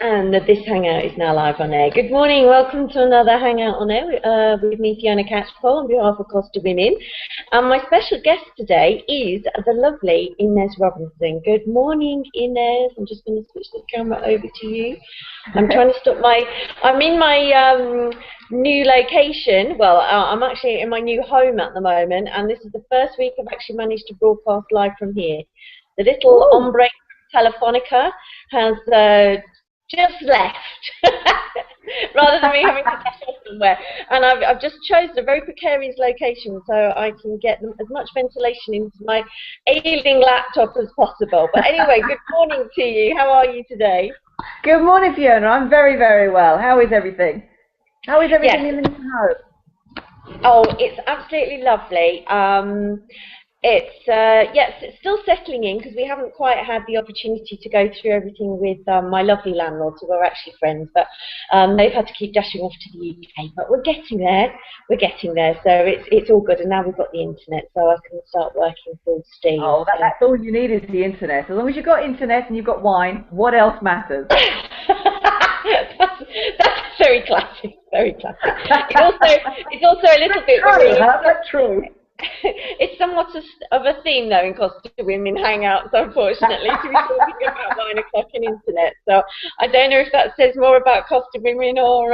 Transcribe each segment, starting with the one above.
And this hangout is now live on air. Good morning, welcome to another hangout on air with me, Fiona on behalf of Costa Women. And my special guest today is the lovely Inez Robinson. Good morning, Inez. I'm just going to switch the camera over to you. I'm trying to stop I'm in my new location. Well, I'm actually in my new home at the moment, and this is the first week I've actually managed to broadcast live from here. The little ombre Telefonica has just left rather than me having to dash off somewhere, and I've just chosen a very precarious location so I can get as much ventilation into my ailing laptop as possible. But anyway, good morning to you. How are you today? Good morning, Fiona. I'm very, very well. How is everything? How is everything in the new home? Oh, it's absolutely lovely. Yes, it's still settling in because we haven't quite had the opportunity to go through everything with my lovely landlords, who are actually friends, but they've had to keep dashing off to the UK. But we're getting there. We're getting there. So it's all good, and now we've got the internet, so I can start working full steam. Oh, that's all you need is the internet. As long as you've got internet and you've got wine, what else matters? That's very classic. Very classic. It's also a little bit true. That's true. It's somewhat of a theme, though, in Costa Women Hangouts, unfortunately, to be talking about 9 o'clock and internet. So I don't know if that says more about Costa Women or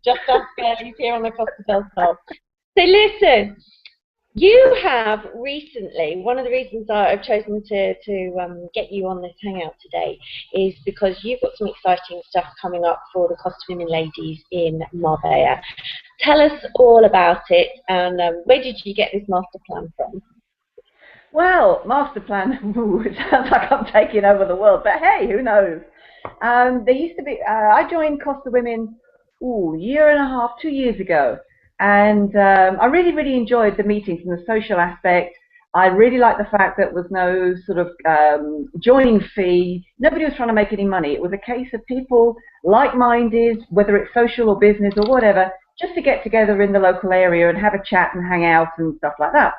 just us girlies here on the Costa del Sol. So listen, you have recently, one of the reasons I've chosen to get you on this hangout today is because you've got some exciting stuff coming up for the Costa Women ladies in Marbella. Tell us all about it, and where did you get this master plan from? Well, master plan, it sounds like I'm taking over the world, but hey, who knows? There used to be, I joined Costa Women, year and a half, 2 years ago. And I really, really enjoyed the meetings and the social aspect. I really liked the fact that there was no sort of joining fee. Nobody was trying to make any money. It was a case of people like-minded, whether it's social or business or whatever, just to get together in the local area and have a chat and hang out and stuff like that.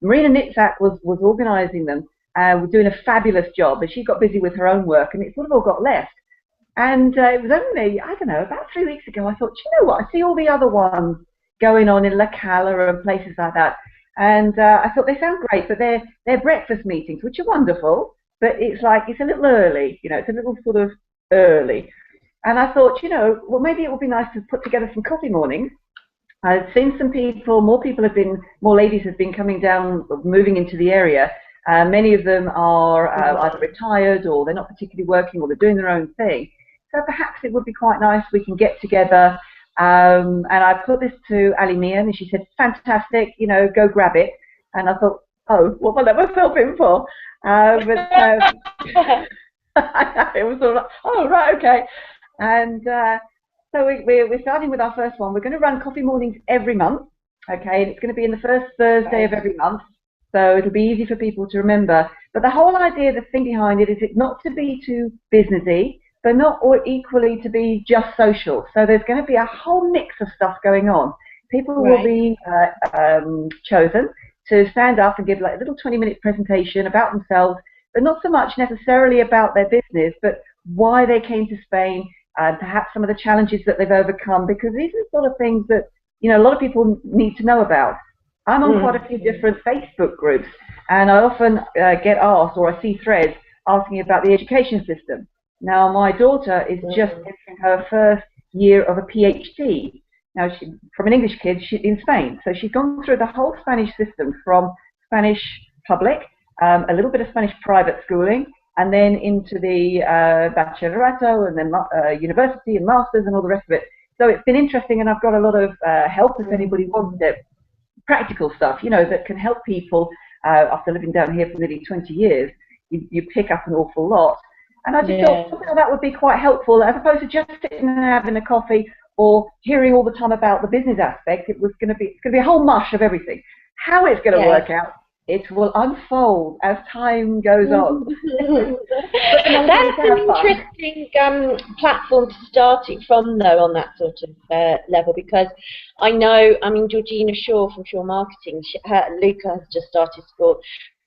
Marina Nitzak was organising them, was doing a fabulous job, and she got busy with her own work, and it sort of all got left. And it was only, I don't know, about 3 weeks ago, I thought, you know what, I see all the other ones going on in La Cala and places like that, and I thought they sound great, but they're breakfast meetings, which are wonderful, but it's like it's a little early, you know, it's a little sort of early. And I thought, you know, well, maybe it would be nice to put together some coffee mornings. I've seen some people, more ladies have been coming down, moving into the area. Many of them are either retired or they're not particularly working or they're doing their own thing. So perhaps it would be quite nice we can get together. And I put this to Ali Mian, and she said, fantastic, you know, go grab it. And I thought, oh, what will I let myself in for? It was all like, oh, right, okay. And so we're starting with our first one. We're going to run coffee mornings every month, okay? And it's going to be in the first Thursday of every month, so it'll be easy for people to remember. But the whole idea, the thing behind it, is it not to be too businessy, but not equally to be just social. So there's going to be a whole mix of stuff going on. People will be chosen to stand up and give like a little 20-minute presentation about themselves, but not so much necessarily about their business, but why they came to Spain, and perhaps some of the challenges that they've overcome, because these are the sort of things that, you know, a lot of people need to know about. I'm on quite a few different Facebook groups, and I often get asked, or I see threads asking about the education system. Now, my daughter is just entering her first year of a PhD. Now, from an English kid in Spain, so she's gone through the whole Spanish system, from Spanish public, a little bit of Spanish private schooling, and then into the bachillerato, and then university and masters and all the rest of it. So it's been interesting, and I've got a lot of help if anybody wants it. Practical stuff, you know, that can help people. After living down here for nearly 20 years, you pick up an awful lot. And I just thought something like that would be quite helpful, as opposed to just sitting and having a coffee or hearing all the time about the business aspect. It's going to be a whole mush of everything. How it's going to work out, it will unfold as time goes on. That's an interesting platform to start it from, though, on that sort of level, because I know, I mean, Georgina Shaw from Shaw Marketing, Luca has just started school.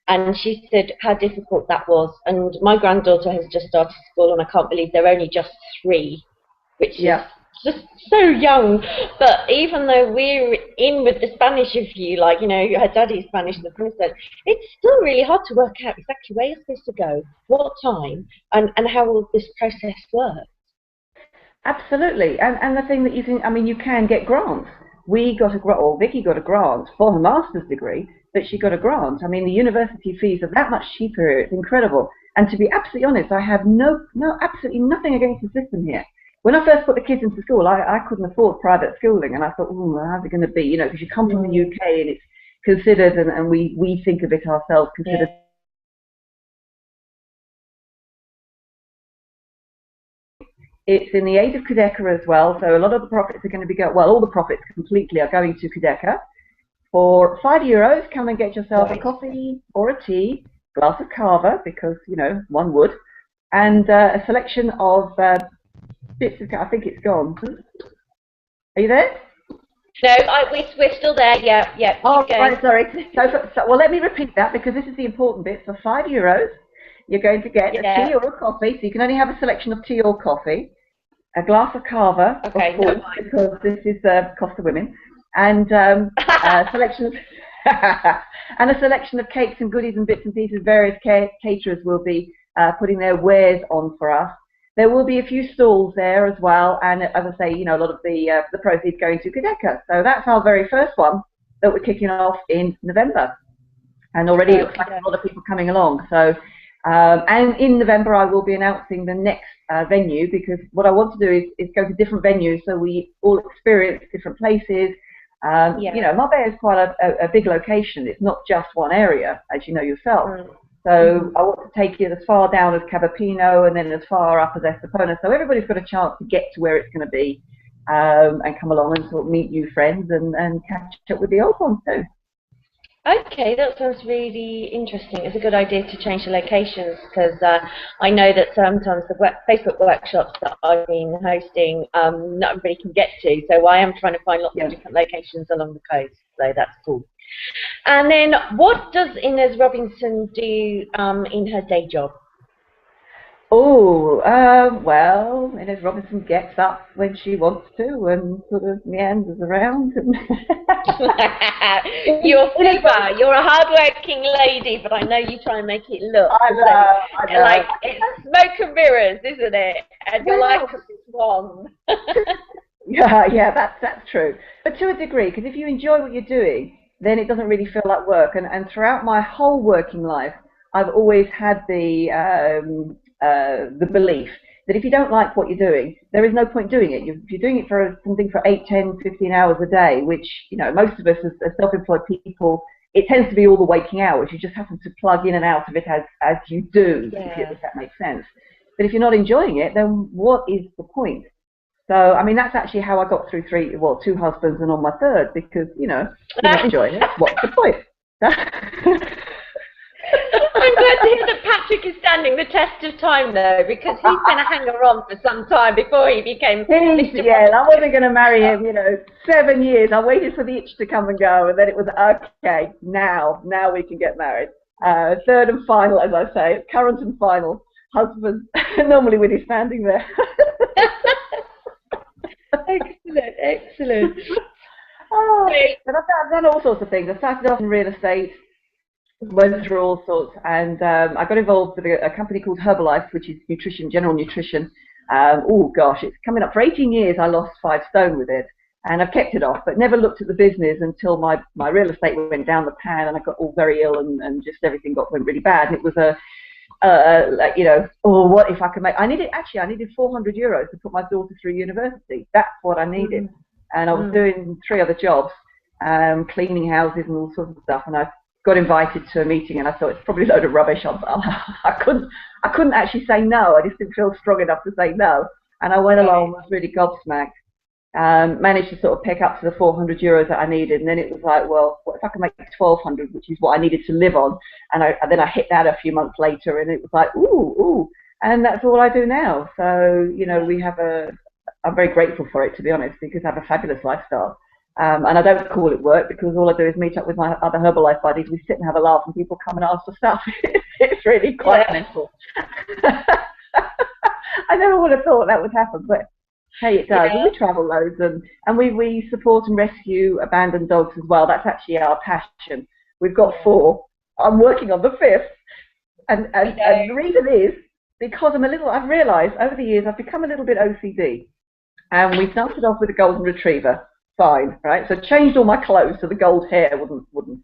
And she said how difficult that was. And my granddaughter has just started school, and I can't believe they're only just 3, which is just so young. But even though we're in with the Spanish of you, like, you know, her daddy's Spanish and the princess, it's still really hard to work out exactly where you're supposed to go, what time, and how all this process works. Absolutely, and the thing that you can, I mean, you can get grants. We got a grant, or Vicky got a grant for her master's degree, but she got a grant. I mean, the university fees are that much cheaper. It's incredible. And to be absolutely honest, I have absolutely nothing against the system here. When I first put the kids into school, I couldn't afford private schooling, and I thought, oh, how's it going to be? You know, because you come from the UK and it's considered, and we think of it ourselves, considered. It's in the aid of Cudeca as well, so a lot of the profits are going to be well, all the profits completely are going to Cudeca. For €5, come and get yourself a coffee or a tea, glass of cava, because, you know, one would, and a selection of bits of, I think it's gone. Are you there? No, we're still there, yeah. Oh, right, sorry. Well, let me repeat that, because this is the important bit. For €5, you're going to get a tea or a coffee, so you can only have a selection of tea or coffee, a glass of cava, of course, because this is Costa Women, and a selection of and a selection of cakes and goodies and bits and pieces. Various caterers will be putting their wares on for us. There will be a few stalls there as well, and as I say, you know, a lot of the proceeds going to Cudeca. So that's our very first one that we're kicking off in November, and already it looks like a lot of people coming along. So. And in November, I will be announcing the next venue, because what I want to do is go to different venues so we all experience different places. You know, Marbella is quite a big location. It's not just one area, as you know yourself. So I want to take you as far down as Cabapino and then as far up as Estepona. So everybody's got a chance to get to where it's going to be and come along and sort of meet new friends and catch up with the old ones too. Okay, that sounds really interesting. It's a good idea to change the locations, because I know that sometimes the Facebook workshops that I've been hosting, not everybody can get to. So I am trying to find lots of different locations along the coast. So that's cool. And then, what does Inez Robinson do in her day job? Oh, well, Inez Robinson gets up when she wants to and sort of meanders around. And You're super. You're a hard-working lady, but I know you try and make it look I know. like it's smoke and mirrors, isn't it? And you're like a swan. Yeah, that's true. But to a degree, because if you enjoy what you're doing, then it doesn't really feel like work. And throughout my whole working life, I've always had the belief that if you don't like what you're doing, there is no point doing it. If you're doing it for something for 8, 10, 15 hours a day, which, you know, most of us as self-employed people, it tends to be all the waking hours. You just happen to plug in and out of it as you do, if that makes sense. But if you're not enjoying it, then what is the point? So, I mean, that's actually how I got through 2 husbands and on my 3rd, because, you know, if you're not enjoying it, what's the point? I'm glad to hear that Patrick is standing the test of time, though, because he's been a hanger-on for some time before he became Mr. Yeah, I wasn't going to marry him, you know, 7 years. I waited for the itch to come and go, and then it was, okay, now we can get married. 3rd and final, as I say, current and final husband, normally when he's standing there. Excellent. Oh, but I've done all sorts of things. I started off in real estate, went through all sorts, and I got involved with a company called Herbalife, which is nutrition, general nutrition. Oh gosh, it's coming up for 18 years. I lost 5 stone with it, and I've kept it off, but never looked at the business until my real estate went down the pan, and I got all very ill, and just everything went really bad. And it was like, you know, oh, what if I could make? I needed €400 to put my daughter through university. That's what I needed, and I was doing 3 other jobs, cleaning houses and all sorts of stuff, and I got invited to a meeting, and I thought it's probably a load of rubbish. I couldn't actually say no. I just didn't feel strong enough to say no, and I went along, was really gobsmacked. Managed to sort of pick up to the €400 that I needed, and then it was like, well, what if I can make 1,200, which is what I needed to live on? And then I hit that a few months later, and it was like, ooh, and that's all I do now. So, you know, we have I'm very grateful for it, to be honest, because I have a fabulous lifestyle. And I don't call it work because all I do is meet up with my other Herbalife buddies. We sit and have a laugh and people come and ask for stuff. It's really quite mental. I never would have thought that would happen, but hey, it does. And we travel loads and we support and rescue abandoned dogs as well. That's actually our passion. We've got 4. I'm working on the 5th. And the reason is because I've realised over the years I've become a little bit OCD. And we started off with a golden retriever. Fine, right? So changed all my clothes so the gold hair wouldn't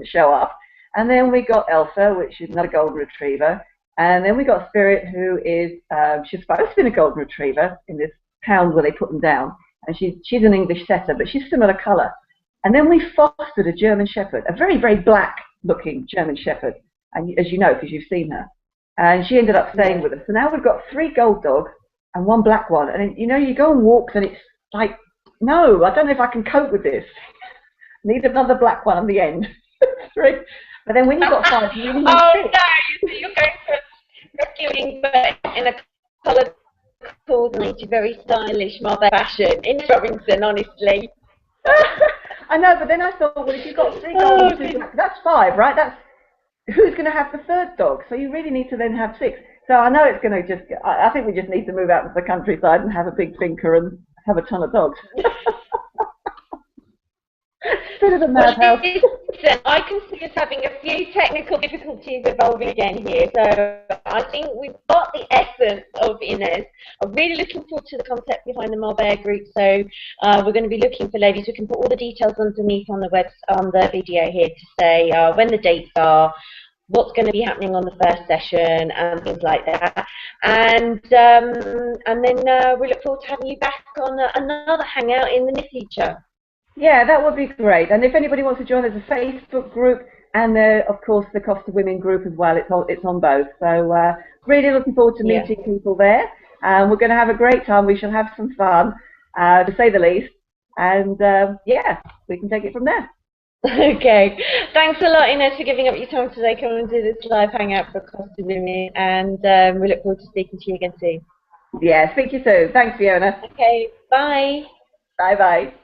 show up. And then we got Elsa, which is another golden retriever. And then we got Spirit, who is she's supposed to be a golden retriever in this pound where they put them down. And she's an English setter, but she's similar colour. And then we fostered a German Shepherd, a very, very black-looking German Shepherd, and as you know, because you've seen her. And she ended up staying with us. So now we've got 3 gold dogs and 1 black one. And you know, you go on walks and it's like, no, I don't know if I can cope with this. Need another black one on the end. 3. But then when you've got 5, you really need 6. Oh no, you're going for rescuing, but in a colour coordinated, very stylish Marbella fashion. Inez Robinson, honestly. I know, but then I thought, well, if you've got 3 gold and 2 black, that's 5, right? That's who's going to have the 3rd dog? So you really need to then have 6. So I know it's going to just. I think we just need to move out to the countryside and have a big finca and have a ton of dogs. Bit of a madhouse. Listen, I can see us having a few technical difficulties evolving again here, so I think we've got the essence of Inez. I'm really looking forward to the concept behind the Marbella group, so we're going to be looking for ladies. We can put all the details underneath on the video here to say when the dates are, what's going to be happening on the first session and things like that. And then we look forward to having you back on another hangout in the near future. Yeah, that would be great. And if anybody wants to join, there's a Facebook group and, of course, the Costa Women group as well. It's on both. So really looking forward to meeting people there. And we're going to have a great time. We shall have some fun, to say the least. And, yeah, we can take it from there. Okay. Thanks a lot, Inez, for giving up your time today. Come and do this live hangout for Costa Women. And we look forward to speaking to you again soon. Yeah, speak to you soon. Thanks, Fiona. Okay. Bye. Bye-bye.